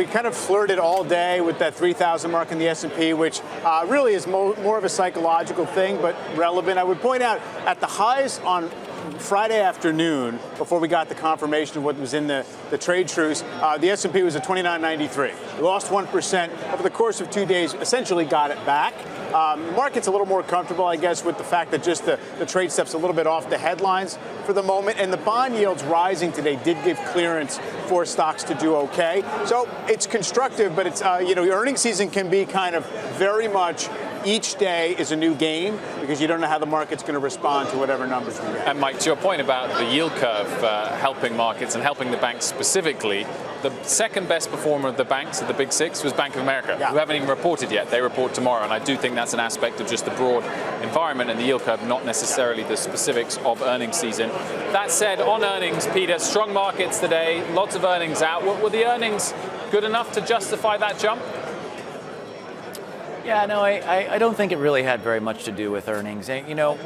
we kind of flirted all day with that 3,000 mark in the S&P, which really is more of a psychological thing, but relevant. I would point out at the highs on Friday afternoon, before we got the confirmation of what was in the trade truce, the S&P was at 29.93. We lost 1% over the course of 2 days, essentially got it back. The market's a little more comfortable, I guess, with the fact that just the trade stuff's a little bit off the headlines for the moment. And the bond yields rising today did give clearance for stocks to do okay. So it's constructive, but it's, earnings season can be kind of very much each day is a new game because you don't know how the market's going to respond to whatever numbers we get. And Mike, to your point about the yield curve helping markets and helping the banks specifically, the second best performer of the banks of the big six was Bank of America, who haven't even reported yet. They report tomorrow, and I do think that's an aspect of just the broad environment and the yield curve, not necessarily the specifics of earnings season. That said, on earnings, Peter, strong markets today, lots of earnings out. Were the earnings good enough to justify that jump? Yeah, no, I don't think it really had very much to do with earnings.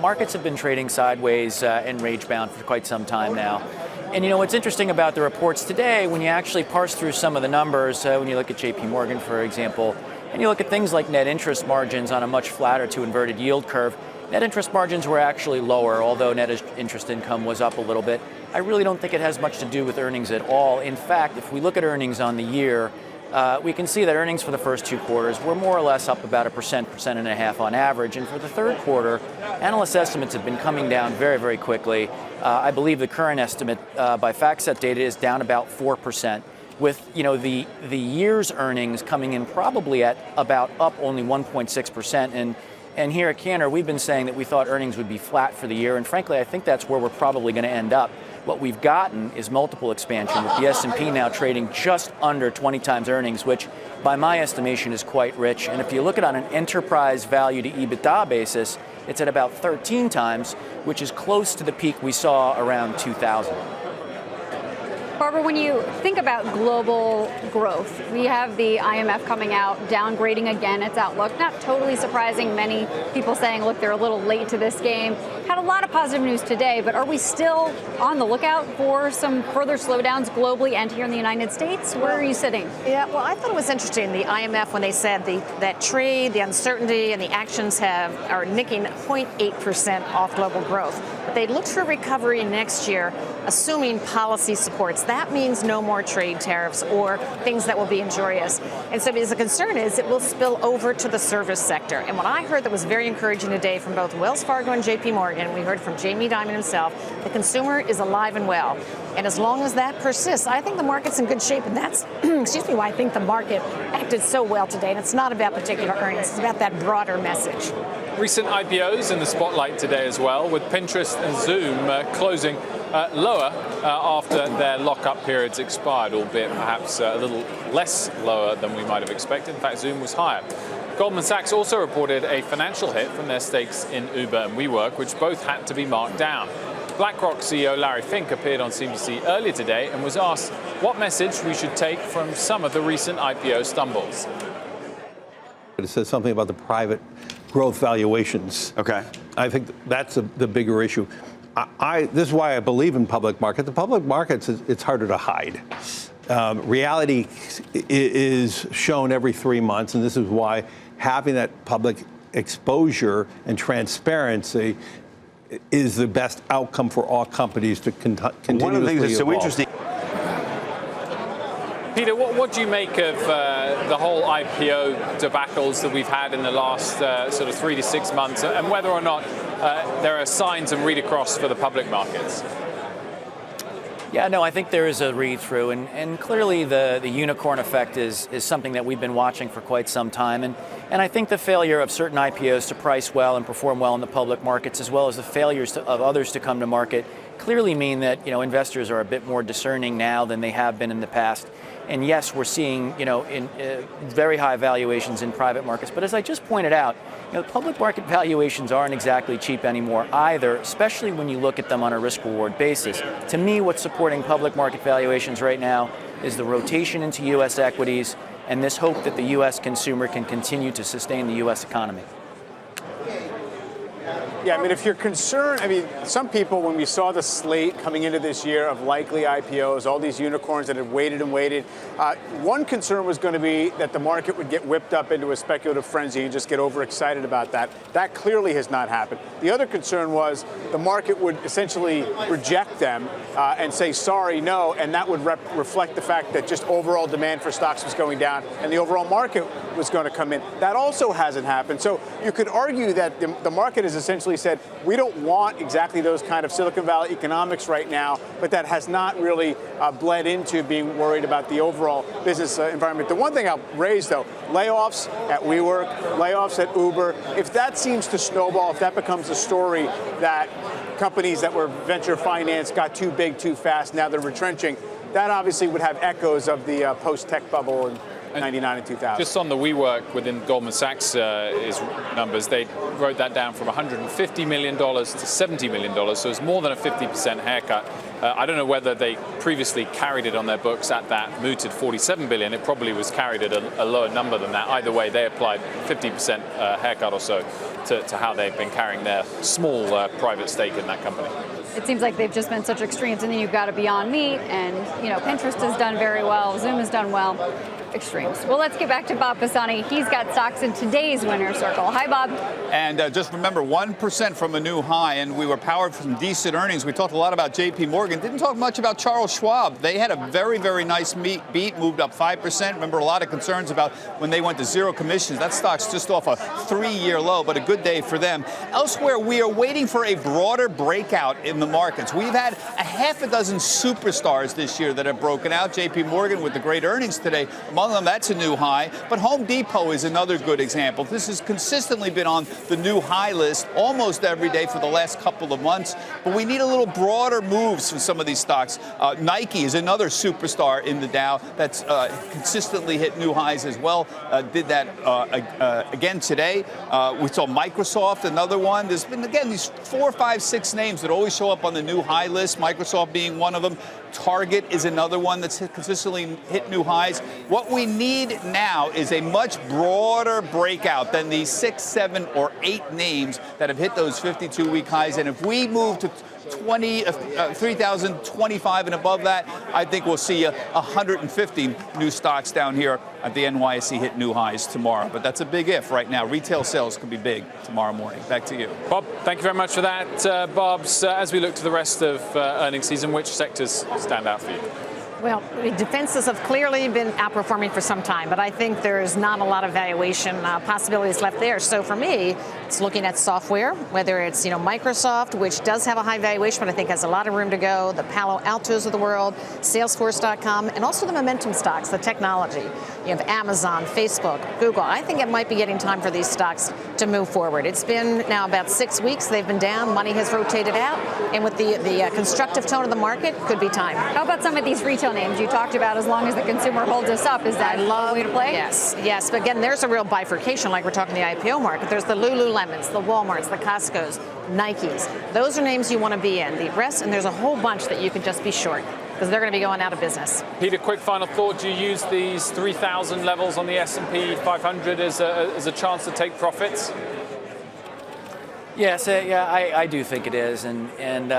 Markets have been trading sideways and range-bound for quite some time now. And what's interesting about the reports today, when you actually parse through some of the numbers, when you look at JP Morgan, for example, and you look at things like net interest margins on a much flatter to inverted yield curve, net interest margins were actually lower, although net interest income was up a little bit. I really don't think it has much to do with earnings at all. In fact, if we look at earnings on the year, we can see that earnings for the first 2 quarters were more or less up about 1.5% on average. And for the third quarter, analyst estimates have been coming down very, very quickly. I believe the current estimate by FactSet data is down about 4%, with the year's earnings coming in probably at about up only 1.6%. And here at Cantor, we've been saying that we thought earnings would be flat for the year. And frankly, I think that's where we're probably going to end up. What we've gotten is multiple expansion, with the S&P now trading just under 20 times earnings, which by my estimation is quite rich. And if you look at it on an enterprise value to EBITDA basis, it's at about 13 times, which is close to the peak we saw around 2000. Barbara, when you think about global growth, we have the IMF coming out, downgrading again its outlook. Not totally surprising. Many people saying, look, they're a little late to this game. Had a lot of positive news today, but are we still on the lookout for some further slowdowns globally and here in the United States? Where are you sitting? Yeah, well, I thought it was interesting, the IMF, when they said that trade, the uncertainty, and the actions are nicking 0.8% off global growth. But they looked for recovery next year, assuming policy supports. That means no more trade tariffs or things that will be injurious. And so the concern is it will spill over to the service sector. And what I heard that was very encouraging today from both Wells Fargo and JP Morgan, we heard from Jamie Dimon himself, the consumer is alive and well. And as long as that persists, I think the market's in good shape. And that's, excuse me, why I think the market acted so well today. And it's not about particular earnings. It's about that broader message. Recent IPOs in the spotlight today as well, with Pinterest and Zoom closing lower after their lockup periods expired, albeit perhaps a little less lower than we might have expected. In fact, Zoom was higher. Goldman Sachs also reported a financial hit from their stakes in Uber and WeWork, which both had to be marked down. BlackRock CEO Larry Fink appeared on CNBC earlier today and was asked what message we should take from some of the recent IPO stumbles. It says something about the private growth valuations. Okay. I think that's the bigger issue. This is why I believe in public markets. The public markets, it's harder to hide. Reality is shown every 3 months, and this is why having that public exposure and transparency is the best outcome for all companies to continuously One of the things that's so interesting. Peter, what do you make of the whole IPO debacles that we've had in the last sort of 3 to 6 months, and whether or not there are signs of read across for the public markets? Yeah, no, I think there is a read-through, and clearly the unicorn effect is something that we've been watching for quite some time. And I think the failure of certain IPOs to price well and perform well in the public markets, as well as the failures of others to come to market, clearly mean that investors are a bit more discerning now than they have been in the past. And yes, we're seeing in very high valuations in private markets. But as I just pointed out, public market valuations aren't exactly cheap anymore either, especially when you look at them on a risk-reward basis. To me, what's supporting public market valuations right now is the rotation into U.S. equities and this hope that the U.S. consumer can continue to sustain the U.S. economy. Yeah, I mean, if you're concerned, I mean, some people, when we saw the slate coming into this year of likely IPOs, all these unicorns that had waited and waited, one concern was going to be that the market would get whipped up into a speculative frenzy and just get overexcited about that. That clearly has not happened. The other concern was the market would essentially reject them and say, sorry, no, and that would reflect the fact that just overall demand for stocks was going down and the overall market was going to come in. That also hasn't happened. So you could argue that the market has essentially said, we don't want exactly those kind of Silicon Valley economics right now, but that has not really bled into being worried about the overall business environment. The one thing I'll raise, though, layoffs at WeWork, layoffs at Uber, if that seems to snowball, if that becomes a story that companies that were venture financed got too big too fast, now they're retrenching, that obviously would have echoes of the post-tech bubble in 99 and 2000. Just on the WeWork within Goldman Sachs' numbers, they wrote that down from $150 million to $70 million, so it's more than a 50% haircut. I don't know whether they previously carried it on their books at that mooted $47 billion. It probably was carried at a lower number than that. Either way, they applied 50% haircut or so to how they've been carrying their small private stake in that company. It seems like they've just been such extremes, and then you've got a Beyond Meat, and Pinterest has done very well, Zoom has done well. Extremes. Well, let's get back to Bob Pisani. He's got stocks in today's winner's circle. Hi, Bob. And just remember, 1% from a new high, and we were powered from decent earnings. We talked a lot about JP Morgan. Didn't talk much about Charles Schwab. They had a very, very nice beat, moved up 5%. Remember, a lot of concerns about when they went to zero commissions. That stock's just off a 3-year low, but a good day for them. Elsewhere, we are waiting for a broader breakout in the markets. We've had a half a dozen superstars this year that have broken out. JP Morgan with the great earnings today. Among them, that's a new high. But Home Depot is another good example. This has consistently been on the new high list almost every day for the last couple of months. But we need a little broader moves from some of these stocks. Nike is another superstar in the Dow that's consistently hit new highs as well. Did that again today. We saw Microsoft, another one. There's been, again, these 4, 5, 6 names that always show up on the new high list, Microsoft being one of them. Target is another one that's consistently hit new highs. What we need now is a much broader breakout than these 6, 7, or 8 names that have hit those 52-week highs. And if we move to 3,025 and above that, I think we'll see 150 new stocks down here at the NYSE hit new highs tomorrow. But that's a big if right now. Retail sales could be big tomorrow morning. Back to you. Bob, thank you very much for that. Bobs, as we look to the rest of earnings season, which sectors stand out for you? Well, defenses have clearly been outperforming for some time, but I think there's not a lot of valuation possibilities left there. So for me, it's looking at software, whether it's Microsoft, which does have a high valuation, but I think has a lot of room to go, the Palo Altos of the world, Salesforce.com, and also the momentum stocks, the technology. You have Amazon, Facebook, Google. I think it might be getting time for these stocks to move forward. It's been now about 6 weeks they've been down, money has rotated out, and with the constructive tone of the market, could be time. How about some of these retail names you talked about? As long as the consumer holds us up, is that a way to play? Yes. But again, there's a real bifurcation, like we're talking the IPO market. There's the Lululemons, the Walmarts, the Costcos, Nikes. Those are names you want to be in. The rest, and there's a whole bunch that you could just be short, because they're going to be going out of business. Peter, quick final thought. Do you use these 3,000 levels on the S&P 500 as a chance to take profits? Yes, I do think it is, and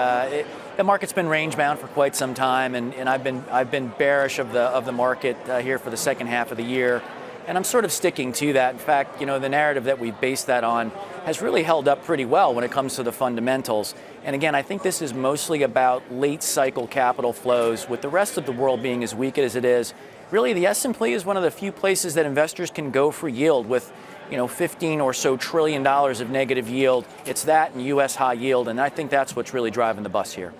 the market's been range bound for quite some time, and I've been bearish of the market here for the second half of the year, and I'm sort of sticking to that. In fact, the narrative that we've based that on has really held up pretty well when it comes to the fundamentals. And again, I think this is mostly about late cycle capital flows, with the rest of the world being as weak as it is. Really, the S&P is one of the few places that investors can go for yield with, $15 or so trillion of negative yield. It's that and U.S. high yield, and I think that's what's really driving the bus here.